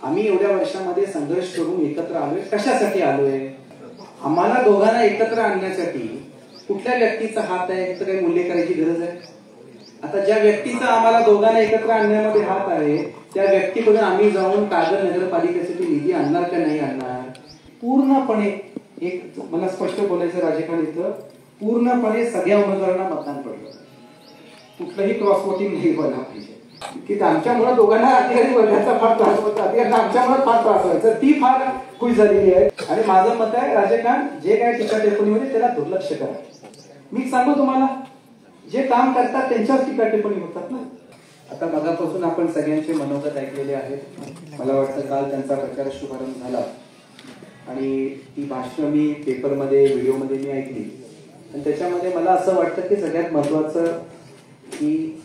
आम्ही एवढ्या वर्षामध्ये संघर्ष करून एकत्र आलोय, कशासाठी आलोय? आम्हाला दोघांना एकत्र आणण्यासाठी कुठल्या व्यक्तीचा हात आहे याचं काही मूल्य करायची गरज आहे? आता ज्या व्यक्तीचा आम्हाला दोघांना एकत्र आणण्यामध्ये हात आहे त्या व्यक्तीकडून आम्ही जाऊन कागल नगरपालिकेसाठी निधी आणणार का नाही आणणार? पूर्णपणे एक मला स्पष्ट बोलायचं राजकारण इथं, पूर्णपणे सगळ्या उमेदवारांना मतदान पडलं, कुठलंही क्रॉस वोटिंग नाही व्हायला पाहिजे की आमच्यामुळे दोघांना अधिकारी वर्गाचा फार त्रास होता, अधिकाऱ्यांना आमच्यामुळे फार त्रास व्हायचा, ती फार खुश झालेली आहे. आणि माझं मत आहे राजकारण जे काय टीका टिप्पणीमध्ये त्याला दुर्लक्ष करा. मी सांगू तुम्हाला, जे काम करतात त्यांच्याच टीका टिप्पणी होतात ना. आता मगापासून आपण सगळ्यांचे मनोगत ऐकलेले आहेत. मला वाटतं काल त्यांचा प्रचार शुभारंभ झाला आणि ती भाषणं मी पेपरमध्ये व्हिडिओमध्ये मी ऐकली आणि त्याच्यामध्ये मला असं वाटतं की सगळ्यात महत्वाचं की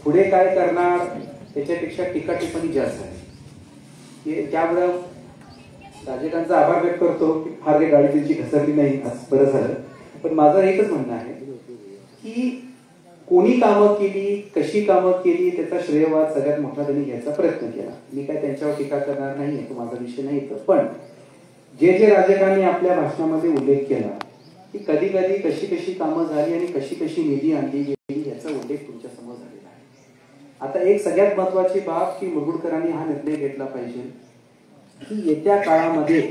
पुढे काय करणार त्याच्यापेक्षा टीका टिप्पणी जास्त आहे. त्यामुळे राजकारणचा आभार व्यक्त करतो की फार काही गाडी त्यांची घसरली नाही, बरं झालं. पण माझं एकच म्हणणं आहे की कोणी कामं केली, कशी कामं केली त्याचा श्रेयवाद सगळ्यात मोठा त्यांनी घ्यायचा प्रयत्न केला. मी काय त्यांच्यावर टीका करणार नाहीये, तो माझा विषय नाही. पण जे राजकारणी आपल्या भाषणामध्ये उल्लेख केला की कधी कधी कशी कामं झाली आणि कशी निधी आणली गेली याचा उल्लेख तुमच्या समोर झालेला आहे. आता एक सगळ्यात महत्वाची बाब की मुरगुडकरांनी हा निर्णय घेतला पाहिजे की येत्या काळामध्ये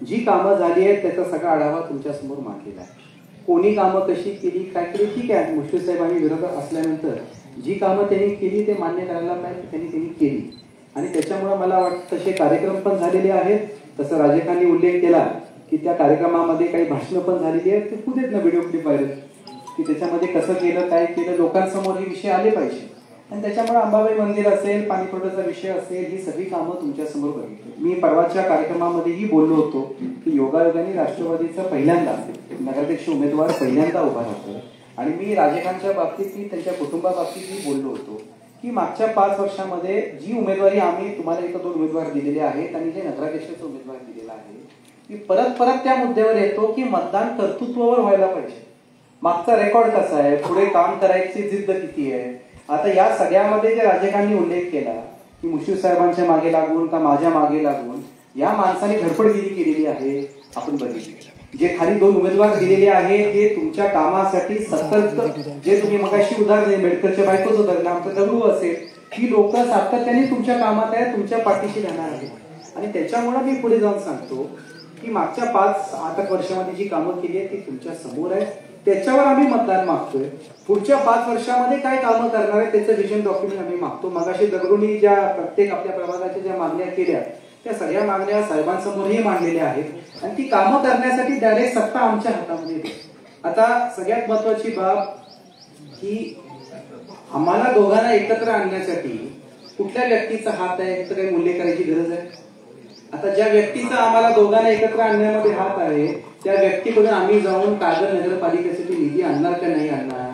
जी कामं झाली आहेत त्याचा सगळा आढावा तुमच्या समोर मांडलेला आहे. कोणी कामं कशी केली, काय केली, ठीक आहे. मुश्रीफ साहेबांनी विरोधात असल्यानंतर जी कामं त्यांनी केली ते मान्य करायला पाहिजे, त्यांनी केली आणि त्याच्यामुळे मला वाटतं तसे कार्यक्रम पण झालेले आहेत. तसं राजकारणनी उल्लेख केला की त्या कार्यक्रमामध्ये काही भाषणं पण झालेली आहेत, ते पुढेच ना व्हिडिओ क्लिप पाहिजे की त्याच्यामध्ये कसं केलं, काय केलं, लोकांसमोर हे विषय आले पाहिजे. आणि त्याच्यामुळे अंबाबाई मंदिर असेल, पाणीपुरवठ्याचा विषय असेल, ही सगळी कामं तुमच्या समोर बघितली. मी परवाच्या कार्यक्रमामध्येही बोललो होतो की योगायोगाने राष्ट्रवादीचा पहिल्यांदा नगराध्यक्ष उमेदवार पहिल्यांदा उभा राहतो आणि मी राजकारणच्या बाबतीत त्यांच्या कुटुंबाबाबतीतही बोललो होतो की मागच्या 5 वर्षामध्ये जी उमेदवारी आम्ही तुम्हाला इथं 2 उमेदवार दिलेले आहेत आणि जे नगराध्यक्षाचा उमेदवार दिलेला आहे की परत त्या मुद्द्यावर येतो की मतदान कर्तृत्वावर व्हायला पाहिजे. मागचा रेकॉर्ड कसा आहे, पुढे काम करायची जिद्द किती आहे. आता या सगळ्यामध्ये जे राजकारणनी उल्लेख केला की मुश्रीफ साहेबांच्या मागे लागून का माझ्या मागे लागून या माणसाने धडपडगिरी केलेली आहे आपण बघितली. जे खाली 2 उमेदवार दिलेले आहेत ते तुमच्या कामासाठी सतत, जे तुम्ही मगाशी उदाहरण मेडकरच्या बायकोचं उदाहरण आमचं दगडू असेल, ही लोक सातत्याने तुमच्या कामात आहे, तुमच्या पाठीशी राहणार आहेत. आणि त्याच्यामुळे मी पुढे जाऊन सांगतो की मागच्या 5-8 वर्षामध्ये जी कामं केली आहेत ती तुमच्या समोर आहे, त्याच्यावर आम्ही मतदान मागतोय. पुढच्या 5 वर्षामध्ये काय कामं करणार आहे त्याचं विजन डॉक्युमेंट आम्ही मागतो. मगाशी दगडूंनी ज्या प्रत्येक आपल्या प्रभागाच्या ज्या मागण्या केल्या त्या सगळ्या मागण्या साहेबांसमोरही मांडलेल्या आहेत आणि ती कामं करण्यासाठी डायरेक्ट सत्ता आमच्या हातामध्ये येते. आता सगळ्यात महत्वाची बाब की आम्हाला दोघांना एकत्र आणण्यासाठी कुठल्या व्यक्तीचा हात आहे याचं काही मूल्य करायची गरज आहे? आता ज्या व्यक्तीचा आम्हाला दोघांना एकत्र आणण्यामध्ये हात आहे त्या व्यक्तीकडून आम्ही जाऊन कागल नगरपालिकेसाठी निधी आणणार का नाही आणणार?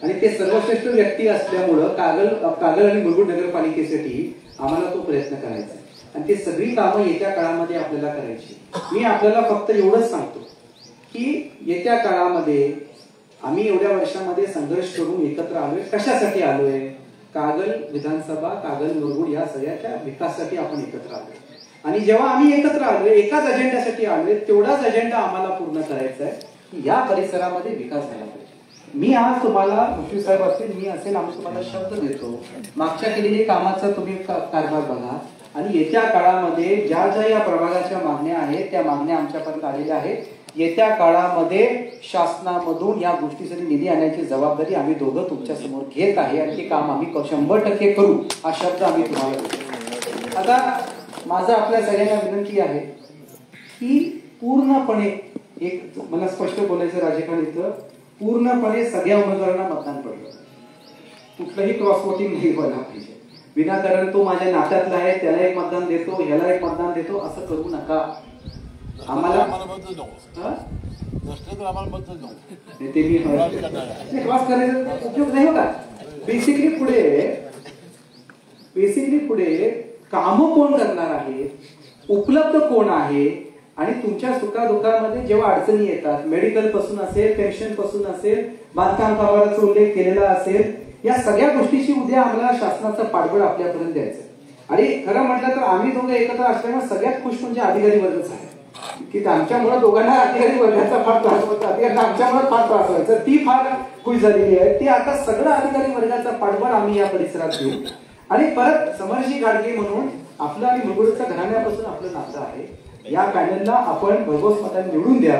आणि ते सर्वश्रेष्ठ व्यक्ती असल्यामुळं कागल आणि मुरगुड नगरपालिकेसाठी आम्हाला तो प्रयत्न करायचा आणि ते सगळी कामं येत्या काळामध्ये आपल्याला करायची. मी आपल्याला फक्त एवढंच सांगतो की येत्या काळामध्ये आम्ही एवढ्या वर्षामध्ये संघर्ष करून एकत्र आलोय, कशासाठी आलोय? कागल विधानसभा, कागल मुरगुड या सगळ्याच्या विकासासाठी आपण एकत्र आलोय. आणि जेव्हा आम्ही एकत्र आलोय एकाच अजेंड्यासाठी आलोय, तेवढाच अजेंडा आम्हाला पूर्ण करायचा आहे की या परिसरामध्ये विकास झाला पाहिजे. मी आज तुम्हाला मुश्रीफ साहेब असतील, मी असेल, आम्ही तुम्हाला शब्द देतो, मागच्या केलेल्या कामाचा तुम्ही कारभार बघा आणि येत्या काळामध्ये ज्या या प्रभागाच्या मागण्या आहेत त्या मागण्या आमच्यापर्यंत आलेल्या आहेत. येत्या काळामध्ये शासनामधून या गोष्टीसाठी निधी आणण्याची जबाबदारी आम्ही दोघं तुमच्या समोर घेत आहे आणि ते काम आम्ही 100% करू, हा शब्द आम्ही तुम्हाला देतो. आता माझं आपल्या सगळ्यांना विनंती आहे की पूर्णपणे एक मला स्पष्ट बोलायचं राजकारण इथं, पूर्णपणे सगळ्या उमेदवारांना मतदान पडलं, कुठलंही क्रॉस वोटिंग नाही व्हायला पाहिजे. विनाकारण तो माझ्या नात्यातला आहे त्याला एक मतदान देतो, ह्याला एक मतदान देतो, असं करू नका. आम्हाला ते मी क्रॉस करायचा उपयोग नाही होता. बेसिकली पुढे कामं कोण करणार आहे, उपलब्ध कोण आहे आणि तुमच्या सुखादुःखामध्ये जेव्हा अडचणी येतात, मेडिकल पासून असेल, पेन्शन पासून असेल, बांधकाम कामगाराचा उल्लेख केलेला असेल, या सगळ्या गोष्टीची उद्या आम्हाला शासनाचं पाठबळ आपल्यापर्यंत द्यायचं. आणि खरं म्हटलं तर आम्ही दोघं एकत्र असल्यामुळे सगळ्यात खुश म्हणजे अधिकारी वर्गच आहे की आमच्यामुळे दोघांना अधिकारी वर्गाचा फार त्रास होता, अधिकाऱ्यांना आमच्यामुळे फार त्रास व्हायचा. ती फार खुश झालेली आहे. ती आता सगळं अधिकारी वर्गाचा पाठबळ आम्ही या परिसरात घेऊ. आणि परत समर्जी गाडगे म्हणून आपलं आणि मुरगुडच्या घराण्यापासून आपलं नातं आहे. या पॅनलला आपण भरघोस मतांनी निवडून द्या.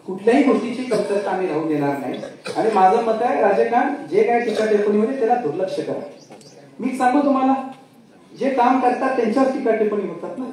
कुठल्याही गोष्टीची कमतरता आम्ही राहू देणार नाही. आणि माझं मत आहे राजकारण जे काय टीका टिप्पणी होते त्याला दुर्लक्ष करा. मी सांगू तुम्हाला, जे काम करतात त्यांच्यावर टीका टिप्पणी होतात ना,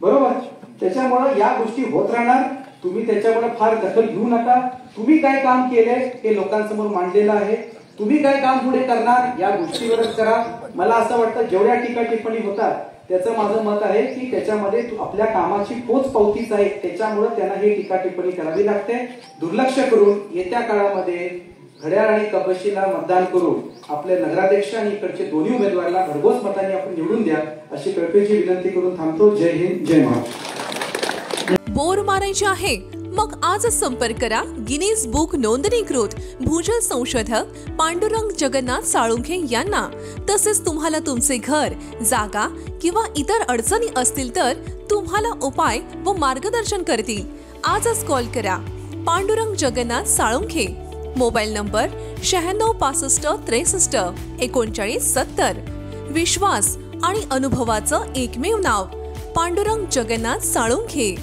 बरोबर. त्याच्यामुळे या गोष्टी होत राहणार. तुम्ही त्याच्यामुळे फार दखल घेऊ नका. तुम्ही काय काम केलंय हे लोकांसमोर मांडलेलं आहे. तुम्ही काय काम पुढे करणार या गोष्टीवरच करा. मला असं वाटतं जेवढ्या टीका टिप्पणी होतात त्याचं माझं मत आहे की त्याच्यामध्ये आपल्या कामाची पोच पावतीच आहे. त्याच्यामुळे त्यांना हे टीका टिप्पणी करावी लागते. दुर्लक्ष करून येत्या काळामध्ये घड्याळ आणि कपशीला मतदान करून आपले नगराध्यक्ष आणि इकडचे दोन्ही उमेदवाराला भरघोस मतांनी आपण निवडून द्या अशी कळकळीची विनंती करून थांबतो. जय हिंद, जय महाराष्ट्र. बोर मारायचे आहे मग आजच संपर्क करा गिनीज बुक नोंदणीकृत भूजल संशोधक पांडुरंग जगन्नाथ साळुंखे यांना. तसेच तुम्हाला तुमचे घर, जागा किंवा इतर अडचणी असतील तर तुम्हाला उपाय व मार्गदर्शन करतील. आजच कॉल करा पांडुरंग जगन्नाथ साळुंखे. Mobile number 96 65 63 39 70. विश्वास आणि अनुभवाचं एकमेव नाव पांडुरंग जगन्नाथ साळुंखे.